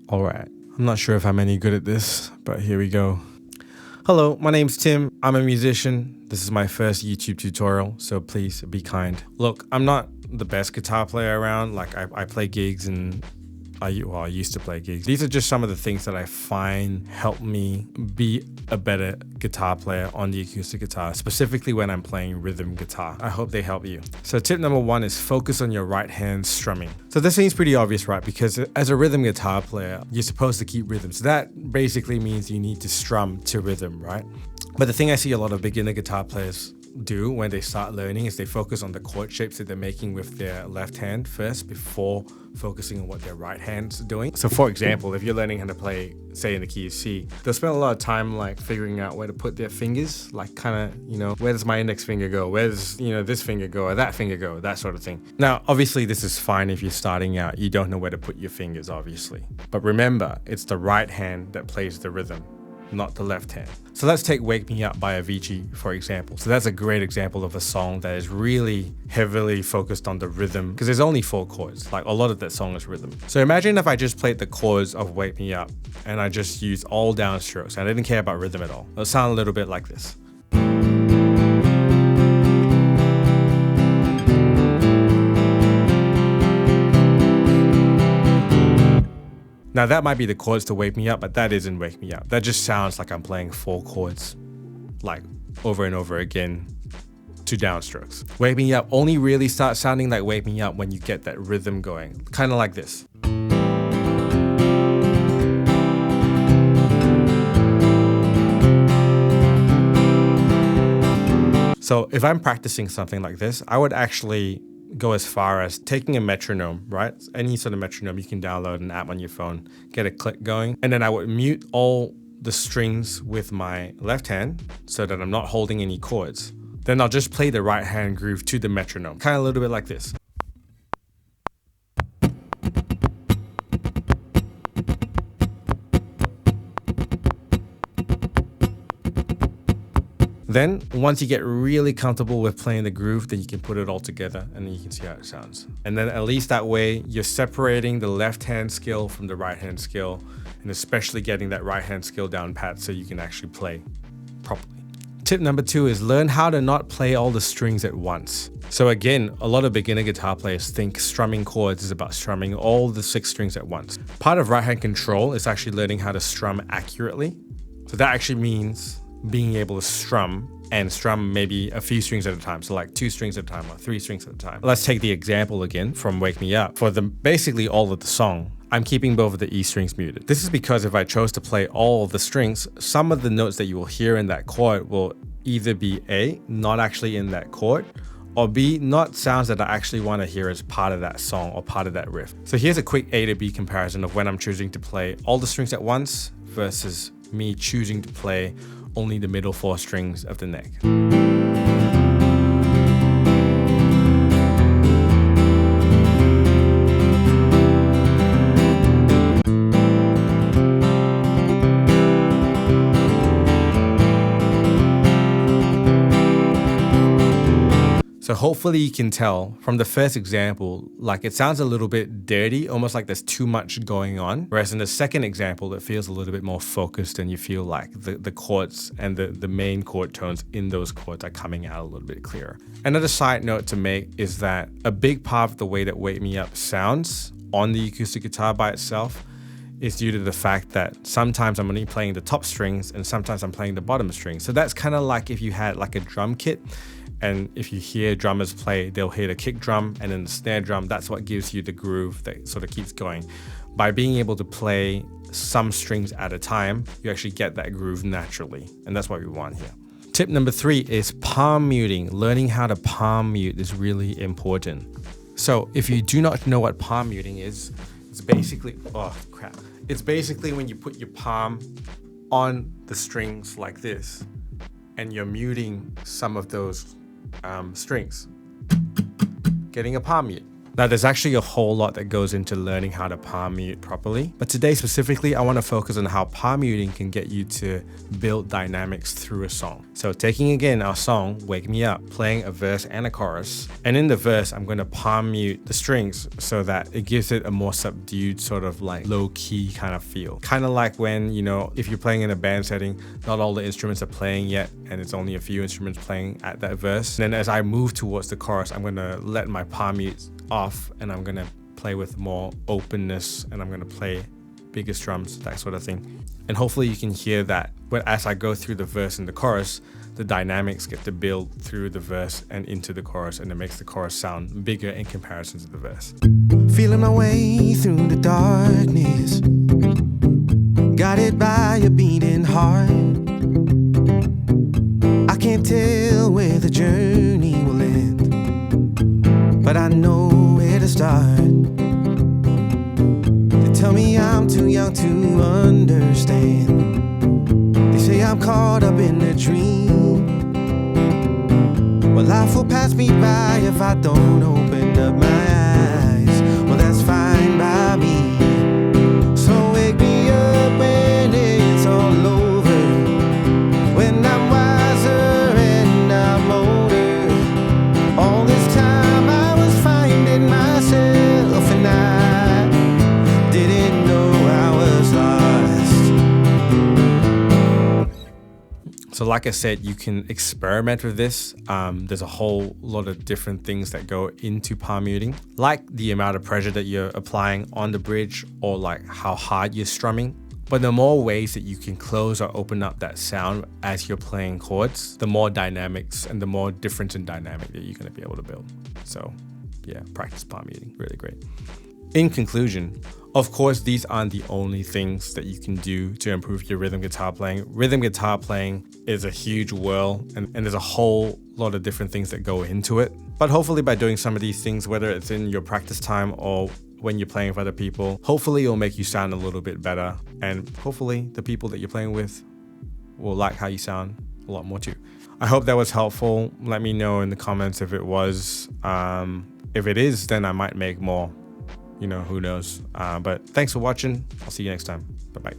All right. I'm not sure if I'm any good at this, but here we go. Hello, my name's Tim. I'm a musician. This is my first YouTube tutorial, so please be kind. Look, I'm not the best guitar player around. Like I play gigs and I used to play gigs. These are just some of the things that I find help me be a better guitar player on the acoustic guitar, specifically when I'm playing rhythm guitar. I hope they help you. So tip number one is focus on your right hand strumming. So this seems pretty obvious, right? Because as a rhythm guitar player, you're supposed to keep rhythm. So that basically means you need to strum to rhythm, right? But the thing I see a lot of beginner guitar players do when they start learning is they focus on the chord shapes that they're making with their left hand first before focusing on what their right hand's doing. So for example, if you're learning how to play, say in the key of C, they'll spend a lot of time like figuring out where to put their fingers, like kind of, where does my index finger go? Where does, this finger go or that finger go? That sort of thing. Now, obviously this is fine if you're starting out, you don't know where to put your fingers, obviously. But remember, it's the right hand that plays the rhythm, not the left hand. So let's take Wake Me Up by Avicii, for example. So that's a great example of a song that is really heavily focused on the rhythm because there's only 4 chords. Like a lot of that song is rhythm. So imagine if I just played the chords of Wake Me Up and I just used all downstrokes and I didn't care about rhythm at all. It'll sound a little bit like this. Now that might be the chords to Wake Me Up, but that isn't Wake Me Up. That just sounds like I'm playing 4 chords, like over and over again to downstrokes. Wake Me Up only really starts sounding like Wake Me Up when you get that rhythm going, kind of like this. So if I'm practicing something like this, I would actually go as far as taking a metronome, right? Any sort of metronome, you can download an app on your phone, get a click going, and then I would mute all the strings with my left hand so that I'm not holding any chords. Then I'll just play the right hand groove to the metronome, kind of a little bit like this. Then, once you get really comfortable with playing the groove, then you can put it all together and then you can see how it sounds. And then at least that way, you're separating the left hand skill from the right hand skill, and especially getting that right hand skill down pat so you can actually play properly. Tip number 2 is learn how to not play all the strings at once. So again, a lot of beginner guitar players think strumming chords is about strumming all the 6 strings at once. Part of right hand control is actually learning how to strum accurately. So that actually means being able to strum maybe a few strings at a time. So like 2 strings at a time or 3 strings at a time. Let's take the example again from Wake Me Up. For basically all of the song, I'm keeping both of the E strings muted. This is because if I chose to play all of the strings, some of the notes that you will hear in that chord will either be A, not actually in that chord, or B, not sounds that I actually want to hear as part of that song or part of that riff. So here's a quick A to B comparison of when I'm choosing to play all the strings at once versus me choosing to play only the middle 4 strings of the neck. So hopefully you can tell from the first example, like it sounds a little bit dirty, almost like there's too much going on. Whereas in the second example, it feels a little bit more focused and you feel like the chords and the main chord tones in those chords are coming out a little bit clearer. Another side note to make is that a big part of the way that Wake Me Up sounds on the acoustic guitar by itself is due to the fact that sometimes I'm only playing the top strings and sometimes I'm playing the bottom strings. So that's kind of like if you had like a drum kit. And if you hear drummers play, they'll hit a kick drum and then the snare drum. That's what gives you the groove that sort of keeps going. By being able to play some strings at a time, you actually get that groove naturally. And that's what we want here. Tip number 3 is palm muting. Learning how to palm mute is really important. So if you do not know what palm muting is, it's basically, It's basically when you put your palm on the strings like this and you're muting some of those strings, getting a palm mute. Now, there's actually a whole lot that goes into learning how to palm mute properly, but today specifically, I want to focus on how palm muting can get you to build dynamics through a song. So taking again our song, Wake Me Up, playing a verse and a chorus, and in the verse, I'm going to palm mute the strings so that it gives it a more subdued sort of like low-key kind of feel. Kind of like when, you know, if you're playing in a band setting, not all the instruments are playing yet, and it's only a few instruments playing at that verse. And then as I move towards the chorus, I'm going to let my palm mute off and I'm gonna play with more openness and I'm gonna play bigger strums, that sort of thing. And hopefully you can hear that as I go through the verse and the chorus, the dynamics get to build through the verse and into the chorus, and it makes the chorus sound bigger in comparison to the verse. Feeling my way through the darkness, guided by a beating heart. I can't tell where the journey will end, but I know where to start. They tell me I'm too young to understand. They say I'm caught up in a dream. Well, life will pass me by if I don't open up my eyes. Well, that's fine by me. So wake me up when it's all over, when I'm wiser and I'm older. All this time I was finding myself and I didn't know I was lost. So like I said, you can experiment with this. There's a whole lot of different things that go into palm muting, like the amount of pressure that you're applying on the bridge or like how hard you're strumming. But the more ways that you can close or open up that sound as you're playing chords, the more dynamics and the more difference in dynamic that you're going to be able to build. So yeah, practice palm muting, really great. In conclusion, of course, these aren't the only things that you can do to improve your rhythm guitar playing. Rhythm guitar playing is a huge whirl and there's a whole lot of different things that go into it. But hopefully by doing some of these things, whether it's in your practice time or when you're playing with other people, hopefully it'll make you sound a little bit better. And hopefully the people that you're playing with will like how you sound a lot more too. I hope that was helpful. Let me know in the comments if it was. If it is, then I might make more. You know, who knows? But thanks for watching. I'll see you next time. Bye-bye.